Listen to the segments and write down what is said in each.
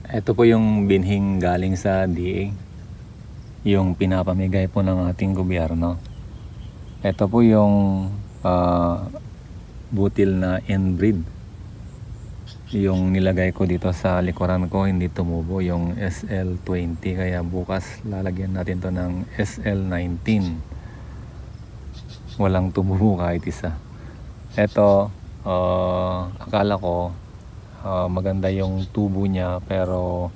Ito po yung binhing galing sa DA, yung pinapamigay po ng ating gobyerno. Ito po yung butil na inbreed, yung nilagay ko dito sa likuran ko, hindi tumubo yung SL20, kaya bukas lalagyan natin to ng SL19. Walang tumubo kahit isa. Ito akala ko maganda yung tubo niya, pero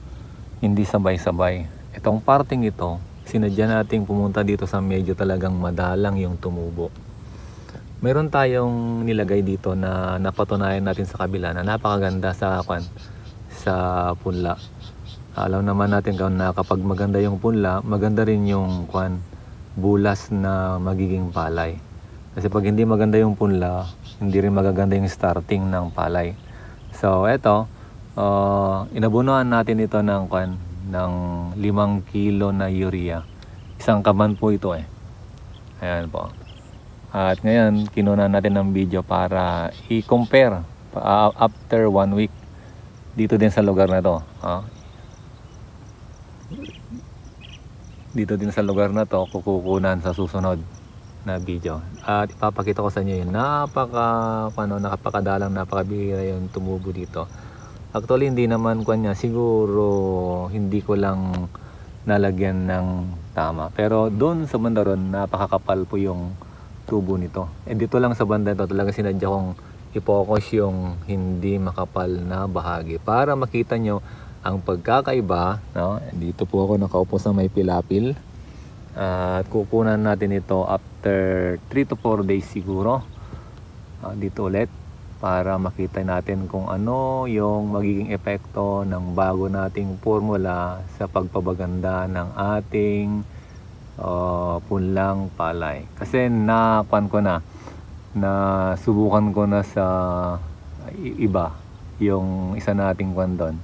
hindi sabay-sabay. Itong parting ito, sinadya nating pumunta dito sa medyo talagang madalang yung tumubo. Meron tayong nilagay dito na napatunayan natin sa kabila na napakaganda sa punla. Alam naman natin na kapag maganda yung punla, maganda rin yung bulas na magiging palay. Kasi pag hindi maganda yung punla, hindi rin magaganda yung starting ng palay. So eto, inabunuan natin ito ng 5 kilo na urea. Isang kaban po ito Ayan po. At ngayon, kinuha natin ng video para i-compare after 1 week dito din sa lugar na to. Dito din sa lugar na to, kukunan sa susunod na video. At ipapakita ko sa inyo yun. Napakadalang, napakabihira yung tumubo dito. Actually, hindi naman siguro hindi ko lang nalagyan ng tama. Pero doon sa banda ron, napakakapal po yung tubo nito. Dito lang sa banda ito, talaga sinadya kong i-focus yung hindi makapal na bahagi para makita nyo ang pagkakaiba. Dito po ako nakaupo sa may pilapil. At kukunan natin ito after 3 to 4 days siguro. Dito ulit para makita natin kung ano yung magiging epekto ng bago nating formula sa pagpapaganda ng ating punlang palay. Kasi subukan ko na sa iba yung isa nating doon,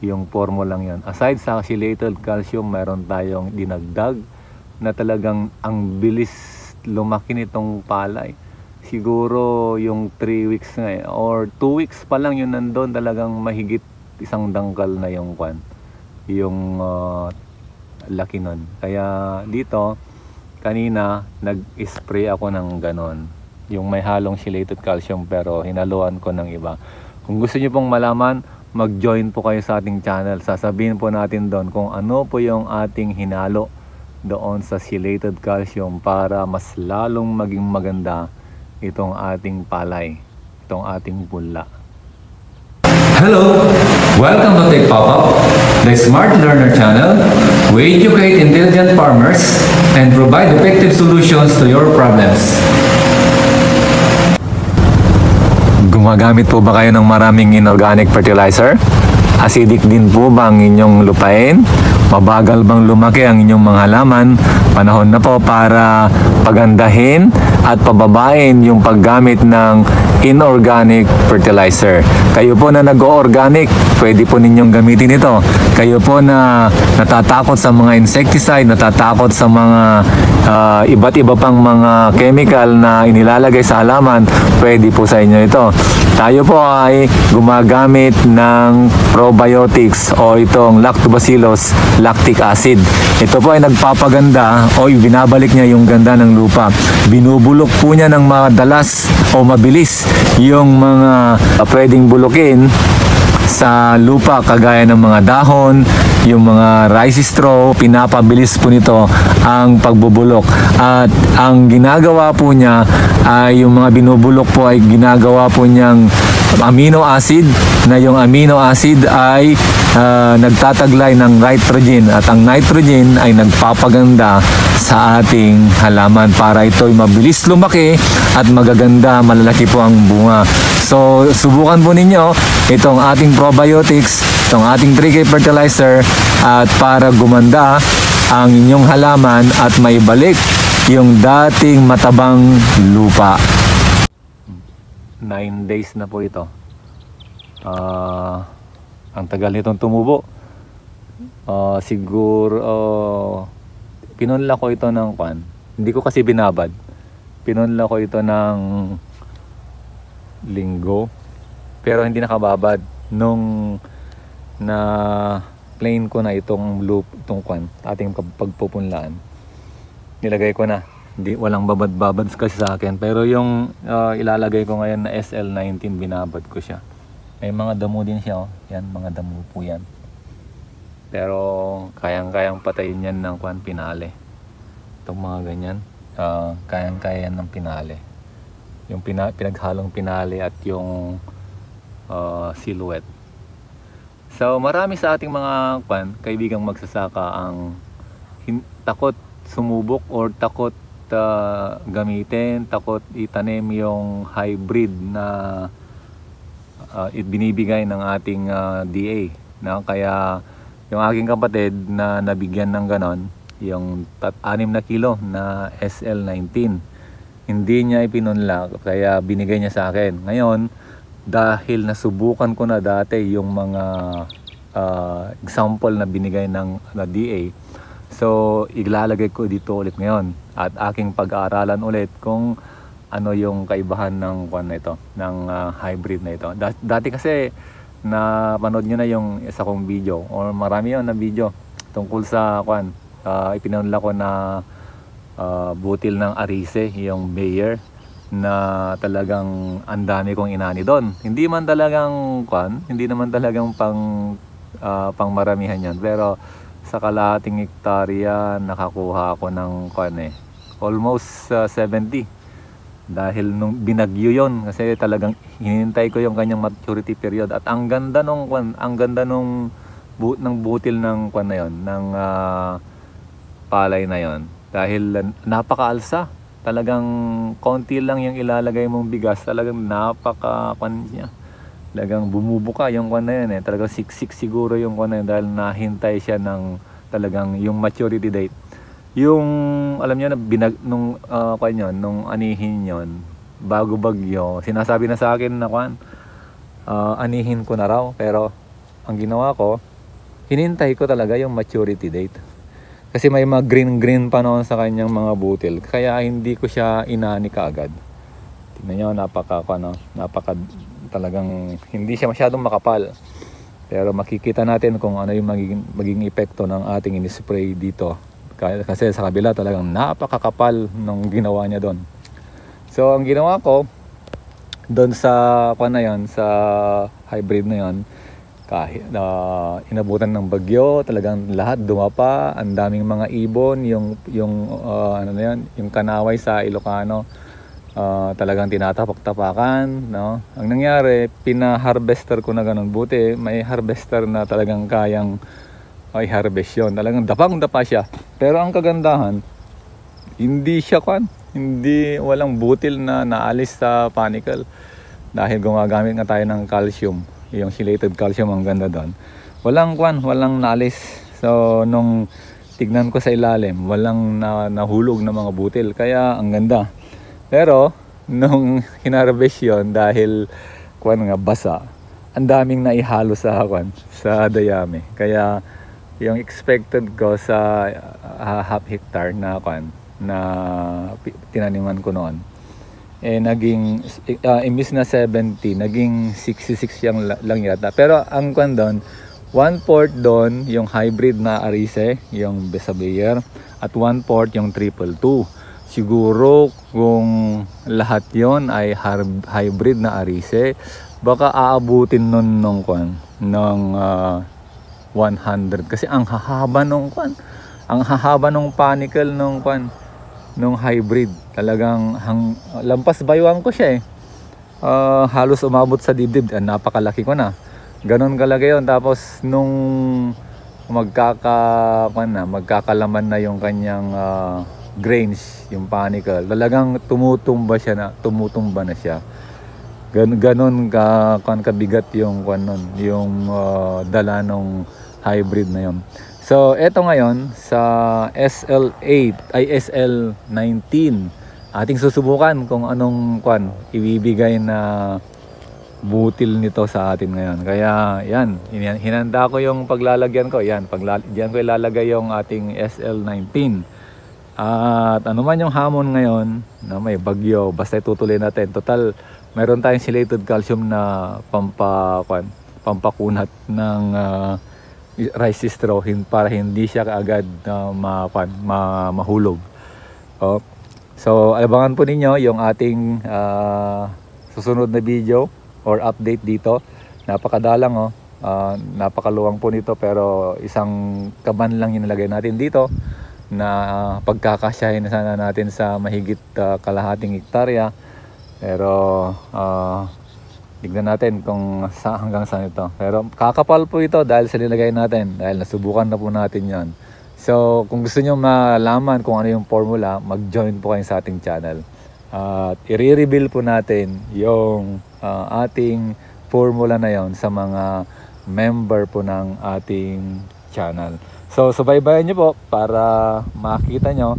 yung formulang yon. Aside sa chelated calcium, mayroon tayong dinagdag na talagang ang bilis lumaki nitong palay. Siguro yung 3 weeks nga or 2 weeks pa lang yun nandun, talagang mahigit 1 dangkal na yung yung laki nun. Kaya dito kanina nag-spray ako ng ganon, yung may halong chelated calcium, pero hinaluan ko ng iba. Kung gusto niyo pong malaman, mag-join po kayo sa ating channel. Sasabihin po natin doon kung ano po yung ating hinalo doon sa chelated calcium para mas lalong maging maganda itong ating palay, itong ating punla. Hello! Welcome to Tech Pop-Up, the Smart Learner channel. We educate intelligent farmers and provide effective solutions to your problems. Gumagamit po ba kayo ng maraming inorganic fertilizer? Acidic din po ba ang inyong lupain? Mabagal bang lumaki ang inyong mga halaman? Panahon na po para pagandahin at pababain yung paggamit ng inorganic fertilizer. Kayo po na nag-o-organic, pwede po ninyong gamitin ito. Kayo po na natatakot sa mga insecticide, natatakot sa mga iba't iba pang mga chemical na inilalagay sa halaman, pwede po sa inyo ito. Tayo po ay gumagamit ng probiotics o itong lactobacillus lactic acid. Ito po ay nagpapaganda o binabalik niya yung ganda ng lupa. Binubulok po niya ng madalas o mabilis yung mga pwedeng bulukin sa lupa, kagaya ng mga dahon, yung mga rice straw. Pinapabilis po nito ang pagbubulok. At ang ginagawa po niya ay yung mga binubulok po ay ginagawa po niyang amino acid, na yung amino acid ay nagtataglay ng nitrogen, at ang nitrogen ay nagpapaganda sa ating halaman para ito ay mabilis lumaki at magaganda, malalaki po ang bunga. So subukan po ninyo itong ating probiotics, itong ating 3K fertilizer, at para gumanda ang inyong halaman at maibalik yung dating matabang lupa. 9 days na po ito. Ang tagal nitong tumubo. Siguro pinunla ko ito ng hindi ko kasi binabad. Pinunla ko ito ng linggo, pero hindi nakababad. Nung na plain ko na itong loop, itong kwan, ating pagpupunlaan. Nilagay ko na. Hindi, walang babad-babad kasi sa akin. Pero yung ilalagay ko ngayon na SL19, binabad ko siya. May mga damo din siya, oh. Yan, mga damo po yan. Pero kayang-kayang patayin yan ng kwan, pinali. Itong mga ganyan, kayang-kaya yan ng pinali. Yung pinaghalong pinali at yung silhouette. So marami sa ating mga kaibigang magsasaka ang takot sumubok or takot gamitin, takot itanim yung hybrid na binibigay ng ating DA, no? Kaya yung aking kapatid na nabigyan ng ganon, yung 6 na kilo na SL19, hindi niya ipinunla, kaya binigay niya sa akin. Ngayon, dahil nasubukan ko na dati yung mga example na binigay ng DA, so ilalagay ko dito ulit ngayon at aking pag-aaralan ulit kung ano yung kaibahan ng kwan na ito, ng hybrid na ito. Dati kasi na panood nyo na yung isa kong video, or marami yun na video tungkol sa kwan, ipinunla ko na butil ng Arise, yung Bayer, na talagang ang dami kong inani doon. Hindi man talagang kwan, hindi naman talagang pangmaramihan yan, pero sa kalahating hektarya nakakuha ako ng kwan almost 70, dahil nung binagyo yon, kasi talagang hinintay ko yung kanyang maturity period. At ang ganda nung kwan, ang ganda nung ng butil ng kwan na yon, ng palay na yon, dahil napakaalsa. Talagang konti lang yung ilalagay mong bigas, talagang napaka-kwan niya. Talagang bumubuka yung kwan na yun Talagang siksik siguro yung kwan na yun, dahil nahintay siya ng talagang yung maturity date. Yung alam niyo na nung kwan yun, nung anihin yon, bago bagyo, sinasabi na sa akin na kwan, anihin ko na raw. Pero ang ginawa ko, hinintay ko talaga yung maturity date. Kasi may mga green pa noon sa kanyang mga butil, kaya hindi ko siya inani kaagad. Tingnan nyo, napaka talagang hindi siya masyadong makapal. Pero makikita natin kung ano yung magiging epekto ng ating in-spray dito. Kasi sa kabila talagang napakakapal nung ginawa niya doon. So ang ginawa ko doon sa na yon, sa hybrid na yon, kahit inabutan ng bagyo, talagang lahat dumapa, ang daming mga ibon, yung yung kanaway sa Ilocano, talagang tinatapak-tapakan, no? Ang nangyari, pina-harvester ko na ganun. Buti may harvester na talagang kayang i-harvest yun. Talagang dapang-dapa siya. Pero ang kagandahan, hindi siya hindi, walang butil na naalis sa panicle, dahil gumagamit nga tayo ng calcium, yung chelated calcium, ang ganda doon. Walang naalis. So nung tignan ko sa ilalim, walang nahulog na mga butil, kaya ang ganda. Pero nung hinarvest yun, dahil nga basa, ang daming naihalo sa dayami. Kaya yung expected ko sa half hectare na na tinaniman ko noon, naging imbis na 70, naging 66 lang yata. Pero ang doon, 1/4 doon yung hybrid na Arise, yung Bayer, at 1/4 yung 222. Siguro kung lahat yon ay hybrid na Arise, baka aabutin nun nung 100, kasi ang hahaba nung panicle nung hybrid. Talagang lampas baywang ko siya halos umabot sa dibdib. Napakalaki ko na, ganon kalaki yon. Tapos nung magkakalaman na yung kanyang grains, yung panicle, talagang tumutumba na siya. Ganon kabigat yung yung dala nung hybrid na yon. So eto ngayon sa SL19, ating susubukan kung anong ibibigay na butil nito sa atin ngayon. Kaya yan, hinanda ko yung paglalagyan ko. Yan, diyan ko ilalagay yung ating SL19. At ano man yung hamon ngayon na may bagyo, basta itutuloy natin. Total, meron tayong chelated calcium na pampakunat ng rice straw para hindi siya kaagad mahulog. So abangan po ninyo yung ating susunod na video or update dito. Napakadalang napakaluwang po nito, pero isang kaban lang yung nilagay natin dito na pagkakasyahin na sana natin sa mahigit kalahating hektarya. Pero tignan natin kung hanggang saan ito. Pero kakapal po ito dahil sa nilagay natin, dahil nasubukan na po natin yan. So kung gusto nyo malaman kung ano yung formula, mag-join po kayo sa ating channel. At i-reveal po natin yung ating formula na yon sa mga member po ng ating channel. So subaybayan nyo po para makita nyo,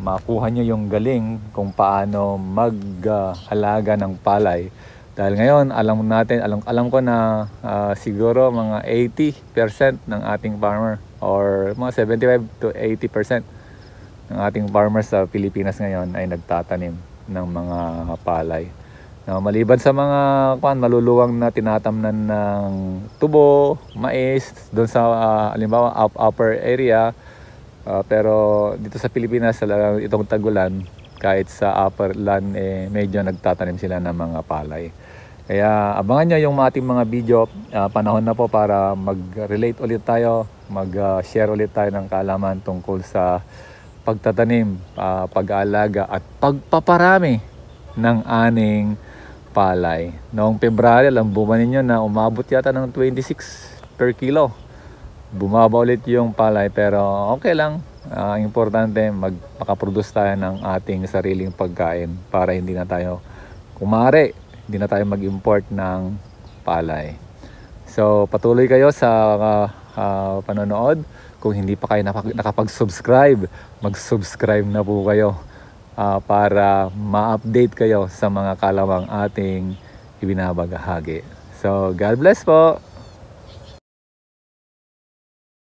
makuha nyo yung galing kung paano mag-alaga ng palay. Dahil ngayon alam ko na siguro mga 80% ng ating farmer or mga 75 to 80% ng ating farmers sa Pilipinas ngayon ay nagtatanim ng mga palay. Maliban sa mga maluluwang na tinatamnan ng tubo, mais doon sa halimbawa upper area, pero dito sa Pilipinas itong tagulan, kahit sa upper land medyo nagtatanim sila ng mga palay. Kaya abangan nyo yung ating mga video. Panahon na po para mag-relate ulit tayo, mag-share ulit tayo ng kaalaman tungkol sa pagtatanim, pag-aalaga at pagpaparami ng aning palay. Noong February, alam buman ninyo na umabot yata ng 26 per kilo. Bumaba ulit yung palay, pero okay lang. Importante makaproduce tayo ng ating sariling pagkain para hindi na tayo mag-import ng palay. So patuloy kayo sa panonood. Kung hindi pa kayo nakapag-subscribe, mag-subscribe na po kayo para ma-update kayo sa mga kalawang ating ibinabagahagi. So God bless po!